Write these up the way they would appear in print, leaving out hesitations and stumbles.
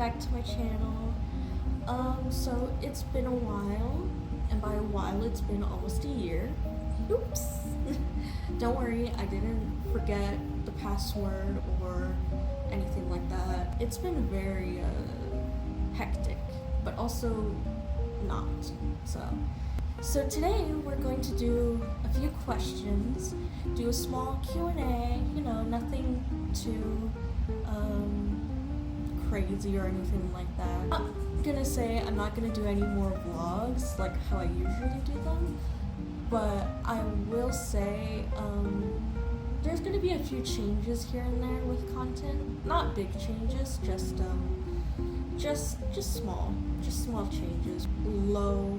back to my channel. So it's been a while, and by a while it's been almost a year. Oops. Don't worry, I didn't forget the password or anything like that. It's been very hectic, but also not. So today we're going to do a few questions, do a small Q&A, nothing too crazy or anything like that. I'm gonna say I'm not gonna do any more vlogs like how I usually do them, but I will say there's gonna be a few changes here and there with content. Not big changes, just small changes. Low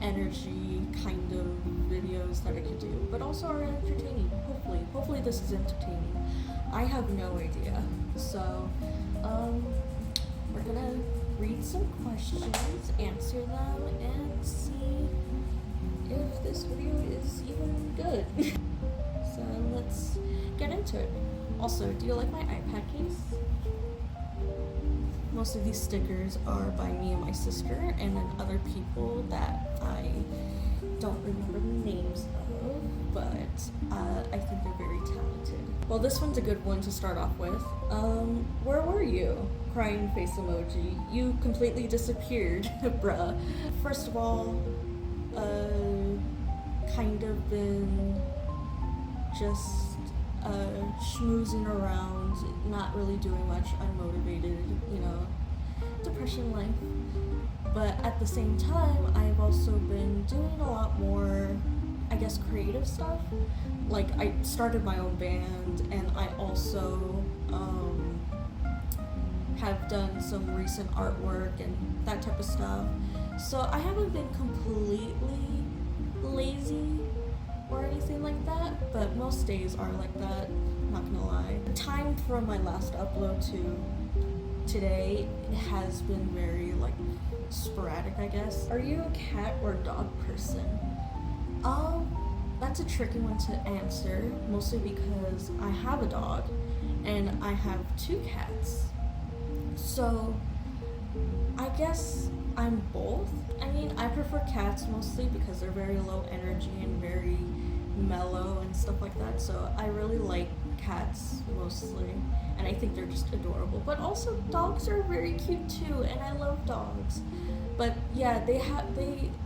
energy kind of videos that I could do, but also are entertaining. Hopefully this is entertaining. I have no idea. So we're gonna read some questions, answer them, and see if this video is even good. So let's get into it. Also, do you like my iPad case? Most of these stickers are by me and my sister, and then other people that I don't remember the names of, but I think they're very talented. Well, this one's a good one to start off with. Where were you? Crying face emoji. You completely disappeared, bruh. First of all, kind of been just schmoozing around, not really doing much, unmotivated, depression life. But at the same time, I've also been doing a lot more, I guess, creative stuff. Like, I started my own band, and I also have done some recent artwork and that type of stuff. So I haven't been completely lazy or anything like that, but most days are like that, not gonna lie. The time from my last upload to today has been very sporadic, I guess. Are you a cat or dog person? That's a tricky one to answer, mostly because I have a dog and I have 2 cats. So I guess I'm both. I mean, I prefer cats mostly because they're very low energy and very mellow and stuff like that. So I really like cats mostly, and I think they're just adorable. But also dogs are very cute too, and I love dogs. But yeah, they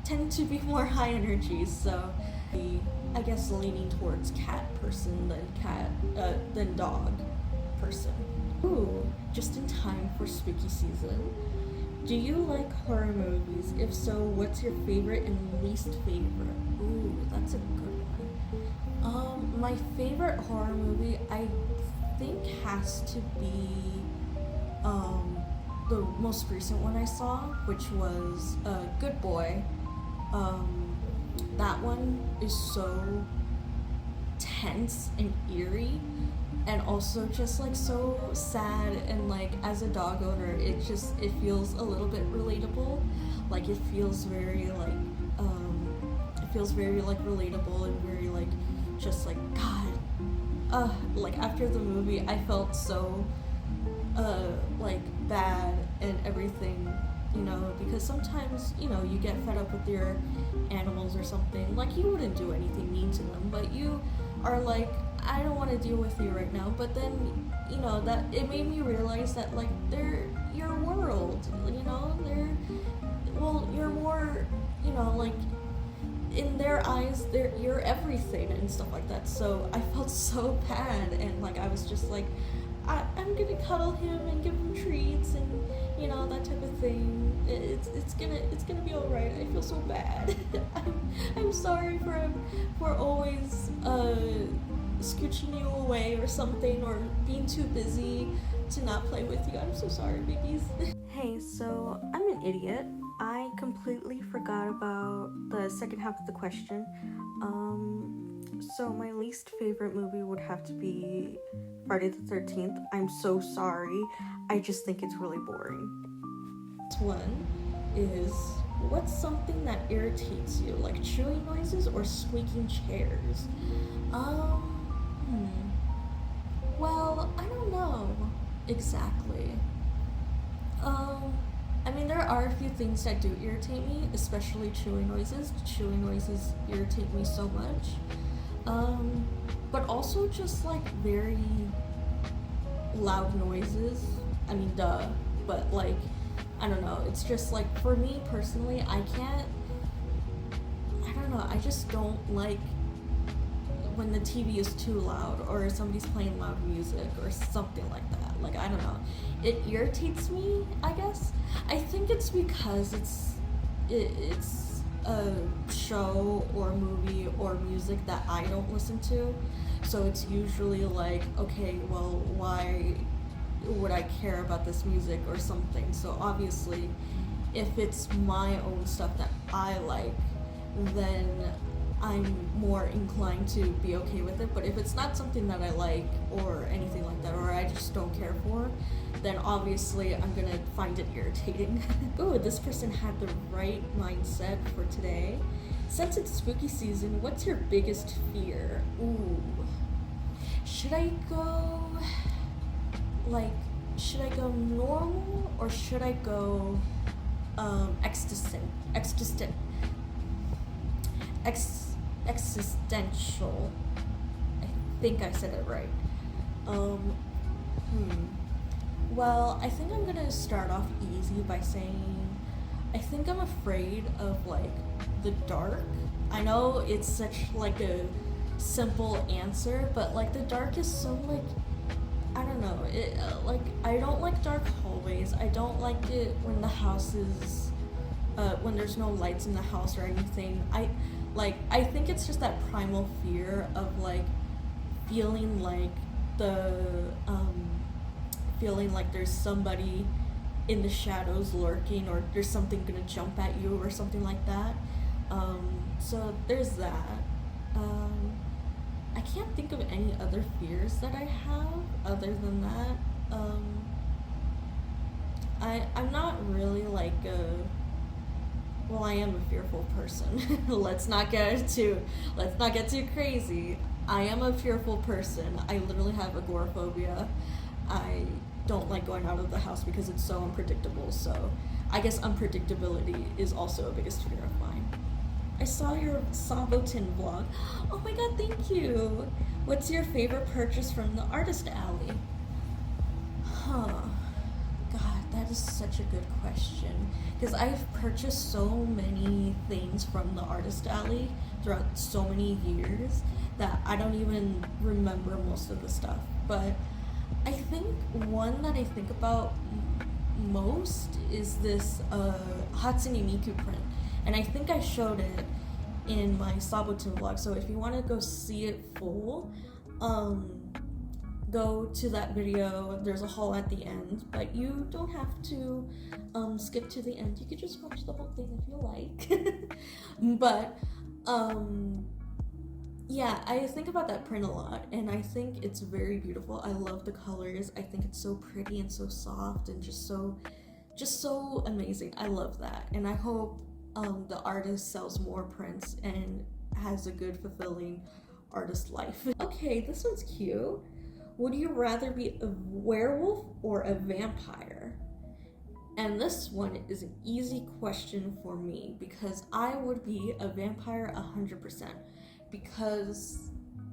tend to be more high energy, so I guess leaning towards cat person than dog person. Ooh, just in time for spooky season. Do you like horror movies? If so, what's your favorite and least favorite? Ooh, that's a good one. My favorite horror movie, I think, has to be the most recent one I saw, which was Good Boy. That one is so tense and eerie, and also just so sad, and as a dog owner, it feels a little bit relatable. It feels very relatable and very God. After the movie, I felt so bad and everything, because sometimes, you get fed up with your animals or something. You wouldn't do anything mean to them, but you are I don't want to deal with you right now. But then, that it made me realize that they're your world, you're more, in their eyes, you're everything and stuff like that. So I felt so bad, and I was just I'm gonna cuddle him and give him treats and that type of thing. It's gonna be all right. I feel so bad. I'm sorry for always scooching you away or something, or being too busy to not play with you. I'm so sorry, babies. Hey, so I'm an idiot. I completely forgot about the second half of the question. So my least favorite movie would have to be Friday the 13th. I'm so sorry. I just think it's really boring. This one is, what's something that irritates you, like chewing noises or squeaking chairs? Well, I don't know exactly. there are a few things that do irritate me, especially chewing noises. Chewing noises irritate me so much. But also just like very loud noises. I mean, duh. But like, I don't know. It's just like, for me personally, I don't know. I just don't like when the TV is too loud or somebody's playing loud music or something like that. Like, I don't know. It irritates me, I guess. I think it's because it's a show or movie or music that I don't listen to. So it's usually like, okay, well, why would I care about this music or something? So obviously, if it's my own stuff that I like, then I'm more inclined to be okay with it. But if it's not something that I like or anything like that, or I just don't care for, then obviously I'm gonna find it irritating. Ooh, this person had the right mindset for today. Since it's spooky season, what's your biggest fear? Ooh. Should I go normal or should I go existential? I think I said it right. Well, I think I'm gonna start off easy by saying I think I'm afraid of like the dark. I know it's such like a simple answer, but like the dark is so like, I don't know. It like, I don't like dark hallways. I don't like it when the house is when there's no lights in the house or anything. I think it's just that primal fear of like feeling like feeling like there's somebody in the shadows lurking, or there's something gonna jump at you or something like that. So there's that. I can't think of any other fears that I have other than that. I'm not really like well, I am a fearful person. Let's not get too crazy. I am a fearful person. I literally have agoraphobia. I don't like going out of the house because it's so unpredictable. So I guess unpredictability is also a biggest fear of mine. I saw your Sabotin vlog. Oh my god, thank you. What's your favorite purchase from the Artist Alley? God, that is such a good question. Because I've purchased so many things from the Artist Alley throughout so many years that I don't even remember most of the stuff. But I think one that I think about most is this Hatsune Miku print. And I think I showed it in my Sabotin vlog. So if you want to go see it full, go to that video. There's a haul at the end, but you don't have to skip to the end. You could just watch the whole thing if you like. But yeah, I think about that print a lot, and I think it's very beautiful. I love the colors. I think it's so pretty and so soft and just so amazing. I love that, and I hope the artist sells more prints and has a good, fulfilling artist life. Okay, this one's cute. Would you rather be a werewolf or a vampire? And this one is an easy question for me because I would be a vampire 100%, because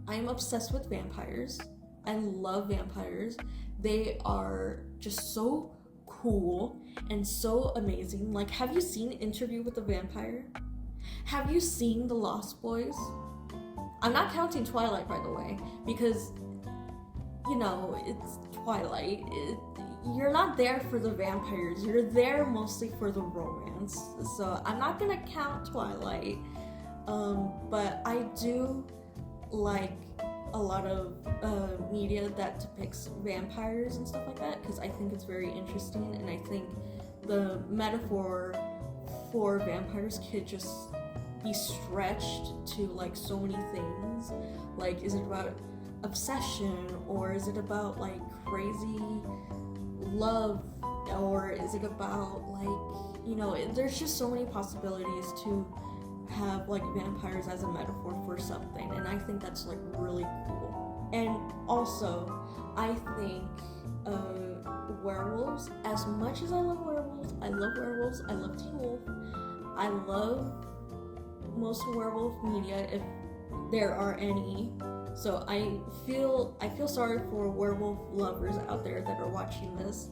I'm obsessed with vampires. I love vampires. They are just so cool and so amazing. Like, have you seen Interview with a Vampire? Have you seen The Lost Boys? I'm not counting Twilight, by the way, because, you know, it's Twilight. You're not there for the vampires. You're there mostly for the romance. So I'm not gonna count Twilight. But I do like a lot of media that depicts vampires and stuff like that, because I think it's very interesting, and I think the metaphor for vampires could just be stretched to like so many things. Like, is it about obsession, or is it about like crazy love, or is it about like, you know, there's just so many possibilities to have like vampires as a metaphor for something, and I think that's like really cool. And also, I think werewolves, as much as I love werewolves, I love Teen Wolf, I love most werewolf media if there are any. So I feel sorry for werewolf lovers out there that are watching this.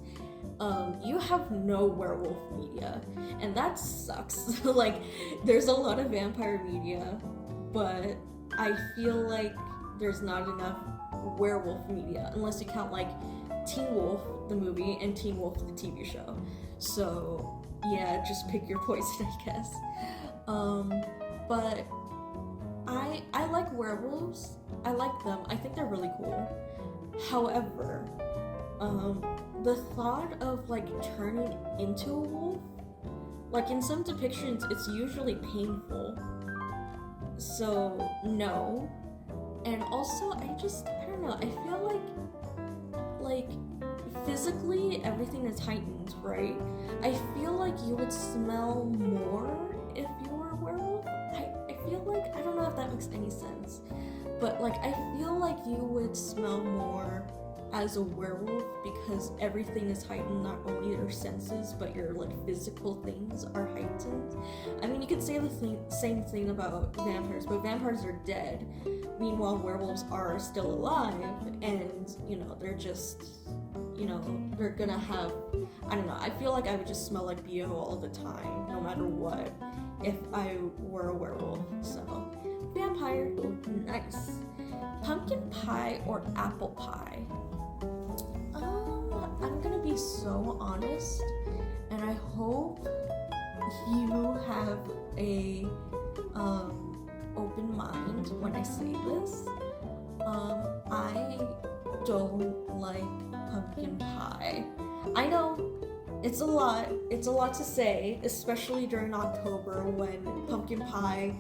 You have no werewolf media, and that sucks. Like, there's a lot of vampire media, but I feel like there's not enough werewolf media, unless you count like Teen Wolf the movie and Teen Wolf the TV show. So yeah, just pick your poison, I guess. But I like werewolves. I like them. I think they're really cool. However, the thought of like turning into a wolf, like in some depictions, it's usually painful. So no. And also, I don't know. I feel like physically everything is heightened, right? I feel like you would smell more if you were a werewolf. I feel like, I don't know if that makes any sense, but like I feel like you would smell more as a werewolf because everything is heightened, not only your senses but your like physical things are heightened. I mean, you could say the same thing about vampires, but vampires are dead. Meanwhile, werewolves are still alive, and you know, they're just, you know, they're gonna have, I don't know, I feel like I would just smell like BO all the time, no matter what, if I were a werewolf. So, vampire, nice. Pumpkin pie or apple pie? I'm gonna be so honest, and I hope you have a open mind when I say this. I don't like pumpkin pie. I know it's a lot to say, especially during October when pumpkin pie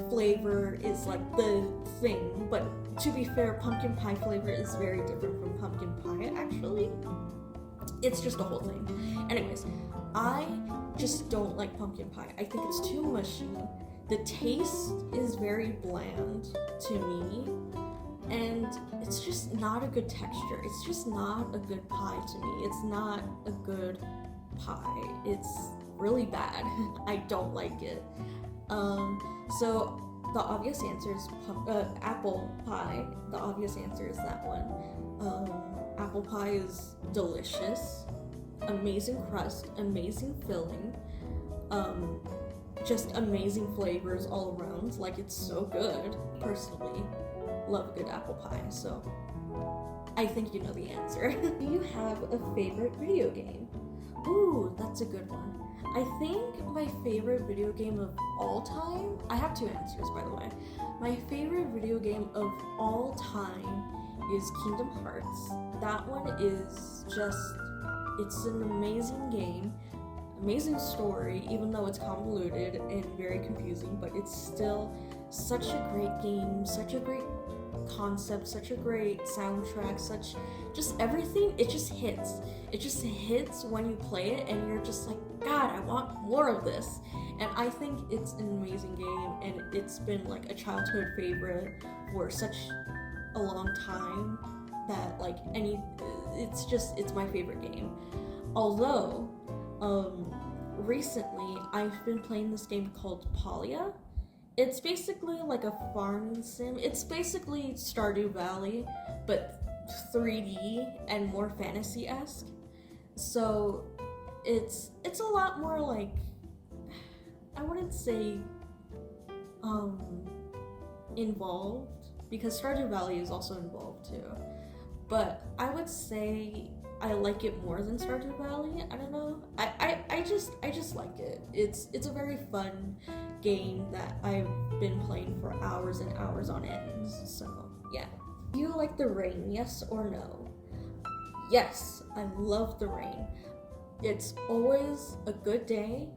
flavor is like the thing, but to be fair, pumpkin pie flavor is very different from pumpkin pie, actually. It's just a whole thing. Anyways, I just don't like pumpkin pie. I think it's too mushy. The taste is very bland to me, and it's just not a good texture. It's just not a good pie to me. It's not a good pie. It's really bad. I don't like it. So the obvious answer is apple pie. The obvious answer is that one. Apple pie is delicious, amazing crust, amazing filling, just amazing flavors all around. Like, it's so good. Personally, love a good apple pie, so I think you know the answer. Do you have a favorite video game? Ooh, that's a good one. I think my favorite video game of all time, I have two answers, by the way. My favorite video game of all time is Kingdom Hearts. That one is just, it's an amazing game, amazing story, even though it's convoluted and very confusing, but it's still such a great game, such a great concept, such a great soundtrack, such just everything. It just hits when you play it, and you're just like, God, I want more of this. And I think it's an amazing game, and it's been like a childhood favorite for such a long time that like it's my favorite game. Although recently I've been playing this game called Palia. It's basically like a farming sim. It's basically Stardew Valley, but 3D and more fantasy-esque. So it's a lot more like, I wouldn't say involved, because Stardew Valley is also involved too. But I would say I like it more than Stardew Valley. I don't know. I just like it. It's a very fun game that I've been playing for hours and hours on end. So yeah. Do you like the rain? Yes or no? Yes, I love the rain. It's always a good day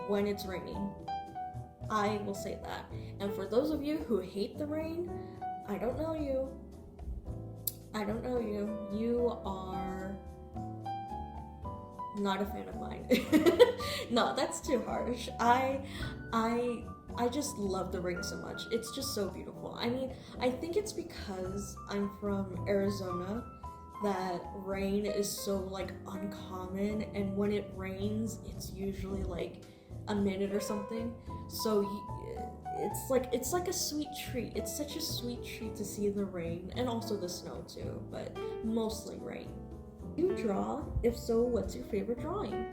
when it's raining. I will say that. And for those of you who hate the rain, I don't know you. You are not a fan of mine. No, that's too harsh. I I just love the ring so much. It's just so beautiful. I mean, I think it's because I'm from Arizona that rain is so like uncommon, and when it rains, it's usually like a minute or something. So it's like a sweet treat. It's such a sweet treat to see the rain and also the snow too, but mostly rain. Do you draw? If so, what's your favorite drawing?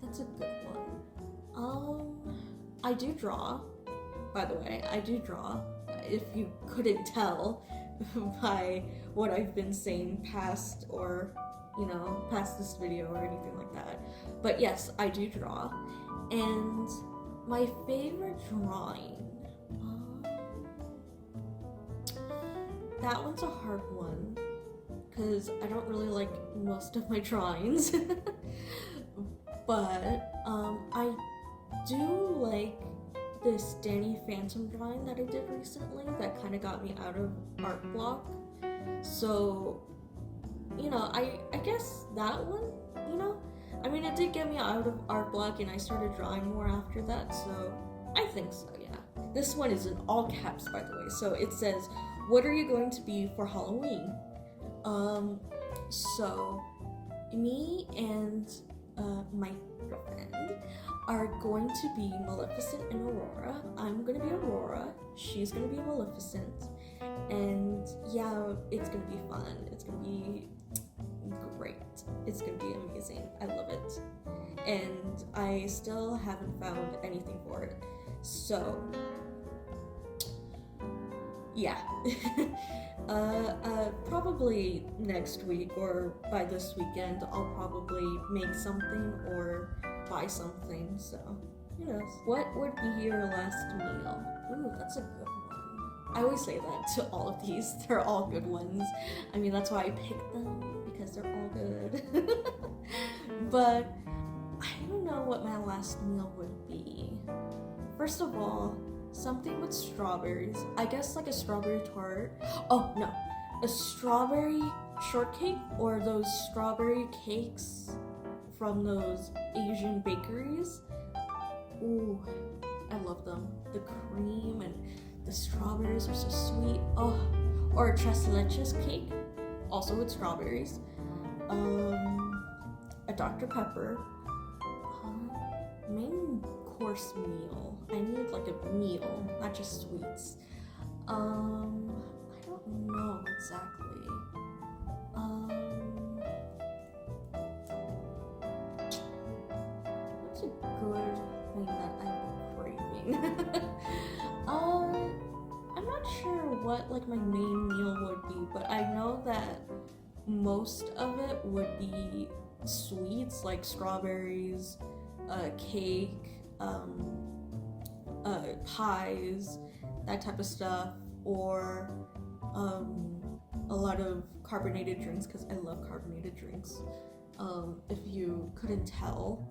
That's a good one. I do draw. By the way, I do draw. If you couldn't tell by what I've been saying past or, past this video or anything like that. But yes, I do draw. And my favorite drawing, that one's a hard one because I don't really like most of my drawings. But I do like this Danny Phantom drawing that I did recently that kind of got me out of art block. So, I guess that one, I mean, it did get me out of art block and I started drawing more after that, so I think so, yeah. This one is in all caps, by the way, so it says, what are you going to be for Halloween? So, me and my girlfriend are going to be Maleficent and Aurora. I'm gonna be Aurora, she's gonna be Maleficent, and yeah, it's gonna be fun. It's gonna be great. It's gonna be amazing. I love it. And I still haven't found anything for it. So, yeah. Probably next week or by this weekend, I'll probably make something or buy something, so who knows. What would be your last meal? Ooh, that's a good one. I always say that to all of these. They're all good ones. I mean, that's why I picked them, because they're all good. But I don't know what my last meal would be. First of all, something with strawberries. I guess like a strawberry tart. Oh, no. A strawberry shortcake or those strawberry cakes from those Asian bakeries. Ooh, I love them. The cream and the strawberries are so sweet. Oh, or a tres leches cake, also with strawberries. A Dr. Pepper. Main course meal. I need like a meal, not just sweets. I don't know exactly. What's a good thing that I've been craving? I'm not sure what like my main meal would be, but I know that most of it would be sweets like strawberries, cake, pies, that type of stuff, or a lot of carbonated drinks because I love carbonated drinks. If you couldn't tell.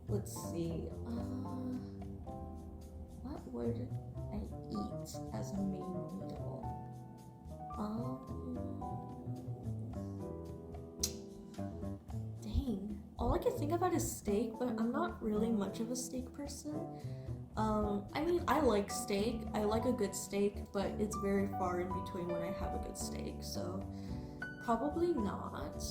Let's see. What would I eat as a main meal? Dang. All I can think about is steak, but I'm not really much of a steak person. I mean, I like steak. I like a good steak, but it's very far in between when I have a good steak, so probably not.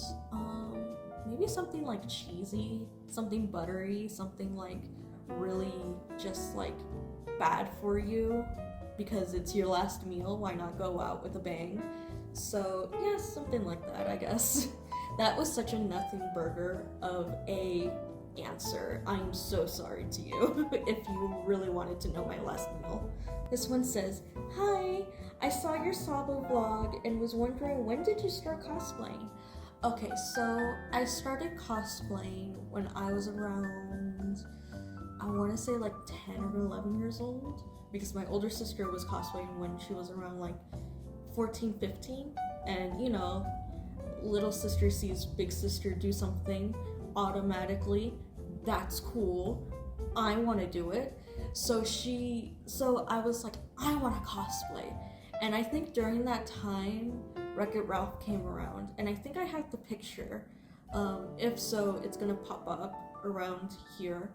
Maybe something like cheesy, something buttery, something like really just like bad for you because it's your last meal. Why not go out with a bang? So yeah, something like that, I guess. That was such a nothing burger of a answer. I'm so sorry to you if you really wanted to know my last meal. This one says, hi, I saw your Sabo vlog and was wondering, when did you start cosplaying? Okay, so I started cosplaying when I was around, I want to say like 10 or 11 years old, because my older sister was cosplaying when she was around like 14, 15, and you know, little sister sees big sister do something, automatically, that's cool, I want to do it. So I was like, I want to cosplay. And I think during that time, Wreck-It Ralph came around, and I think I have the picture. If so, it's gonna pop up around here.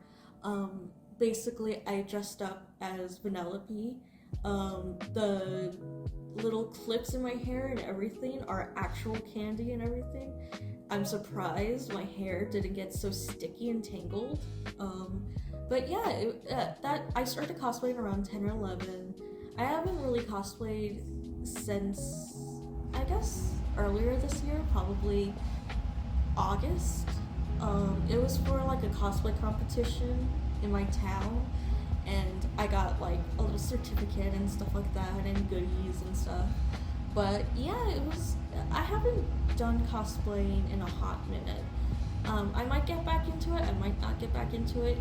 Basically, I dressed up as Vanellope. The little clips in my hair and everything are actual candy and everything. I'm surprised my hair didn't get so sticky and tangled. But yeah, that I started cosplaying around 10 or 11. I haven't really cosplayed since, I guess, earlier this year, probably August. It was for like a cosplay competition in my town, and I got like a little certificate and stuff like that, and goodies and stuff. But yeah, I haven't done cosplaying in a hot minute. I might get back into it. I might not get back into it.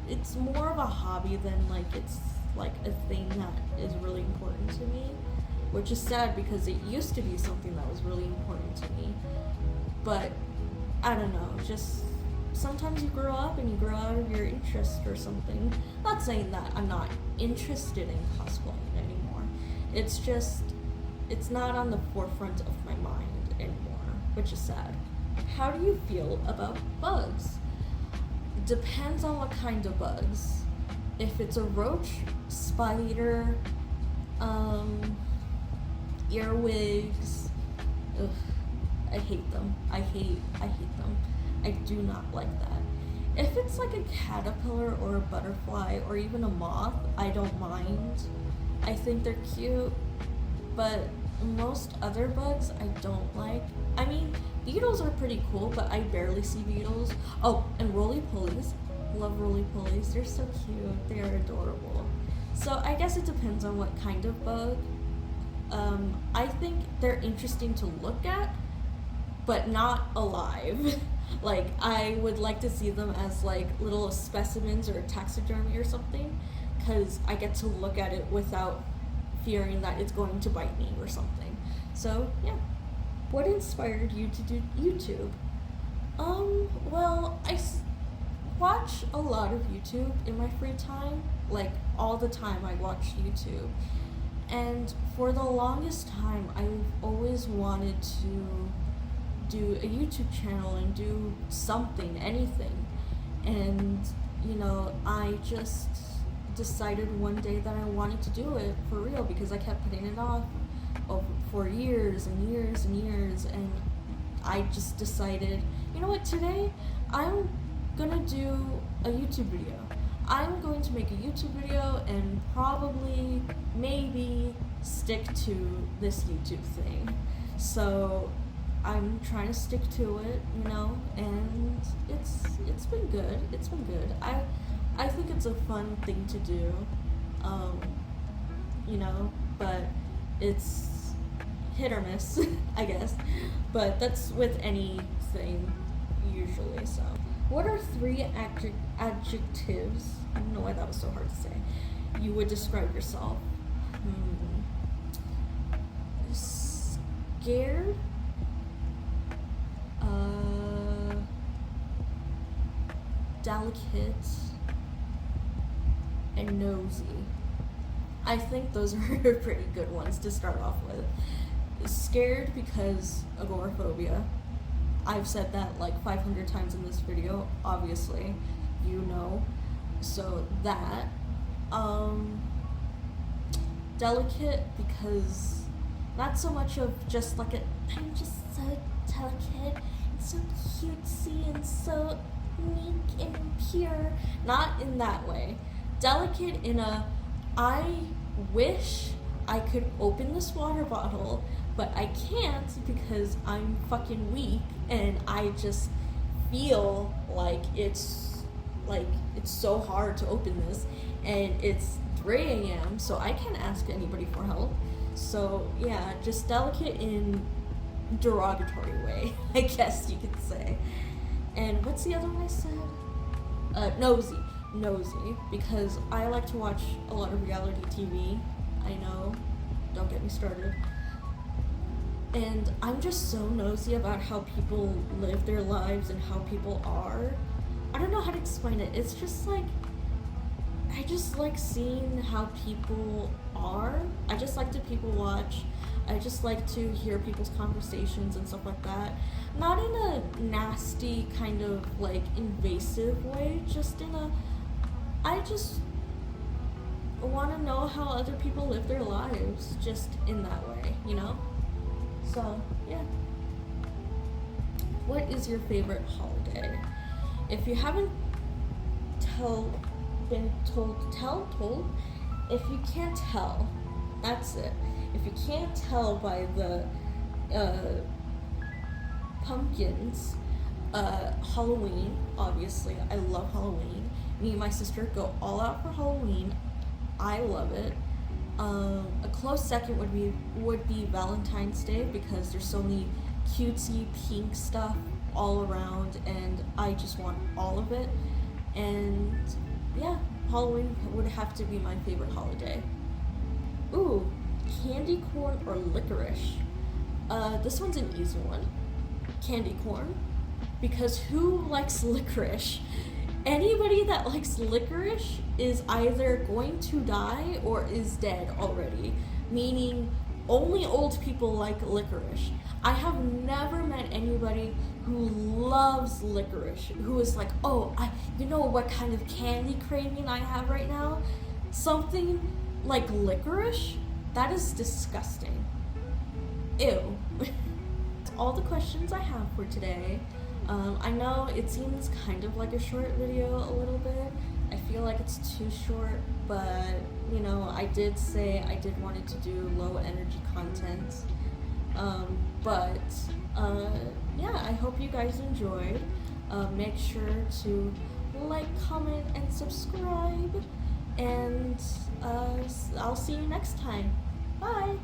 It's more of a hobby than like it's like a thing that is really important to me, which is sad because it used to be something that was really important to me. But I don't know, just sometimes you grow up and you grow out of your interest or something. Not saying that I'm not interested in cosplaying anymore. It's just, it's not on the forefront of my mind anymore, which is sad. How do you feel about bugs? Depends on what kind of bugs. If it's a roach, spider, earwigs, ugh, I hate them. I hate them. I do not like that. If it's like a caterpillar or a butterfly or even a moth, I don't mind. I think they're cute, but most other bugs I don't like. I mean, beetles are pretty cool, but I barely see beetles. Oh, and roly-polies. Love roly-polies. They're so cute. They are adorable. So I guess it depends on what kind of bug. I think they're interesting to look at, but not alive. Like, I would like to see them as like little specimens or taxidermy or something, because I get to look at it without fearing that it's going to bite me or something. So yeah. What inspired you to do YouTube? Well, watch a lot of YouTube in my free time. Like, all the time I watch YouTube. And for the longest time, I've always wanted to do a YouTube channel and do something, anything. And, you know, I just decided one day that I wanted to do it for real because I kept putting it off for years and years and years, and I just decided, you know what, today I'm gonna do a YouTube video. I'm going to make a YouTube video and probably, maybe, stick to this YouTube thing. So I'm trying to stick to it, you know, and it's been good. It's been good. I think it's a fun thing to do, you know, but it's hit or miss, I guess. But that's with anything usually. So, what are 3 adjectives? I don't know why that was so hard to say. You would describe yourself. Scared. Delicate. And nosy. I think those are pretty good ones to start off with. Scared because agoraphobia. I've said that like 500 times in this video, obviously, you know. So that. Delicate because not so much of just like I'm just so delicate and so cutesy and so meek and pure. Not in that way. Delicate in a, I wish I could open this water bottle, but I can't because I'm fucking weak and I just feel like it's so hard to open this, and it's 3 a.m. so I can't ask anybody for help. So yeah, just delicate in derogatory way, I guess you could say. And what's the other one I said? Nosy, because I like to watch a lot of reality TV. I know, don't get me started. And I'm just so nosy about how people live their lives and how people are. I don't know how to explain it. It's just like, I just like seeing how people are. I just like to people watch. I just like to hear people's conversations and stuff like that. Not in a nasty kind of like invasive way, just in a I just want to know how other people live their lives just in that way, you know? So, yeah. What is your favorite holiday? If you haven't been told, if you can't tell, that's it. If you can't tell by the pumpkins, Halloween, obviously, I love Halloween. Me and my sister go all out for Halloween. I love it. A close second would be Valentine's Day, because there's so many cutesy pink stuff all around, and I just want all of it. And yeah, Halloween would have to be my favorite holiday. Ooh, candy corn or licorice? This one's an easy one. Candy corn, because who likes licorice? Anybody that likes licorice is either going to die or is dead already, meaning only old people like licorice. I have never met anybody who loves licorice, who is like, oh, you know what kind of candy craving I have right now? Something like licorice? That is disgusting. Ew. That's all the questions I have for today. I know it seems kind of like a short video a little bit. I feel like it's too short, but you know, I did say I did wanted to do low energy content. Yeah, I hope you guys enjoyed. Make sure to like, comment, and subscribe. And I'll see you next time. Bye!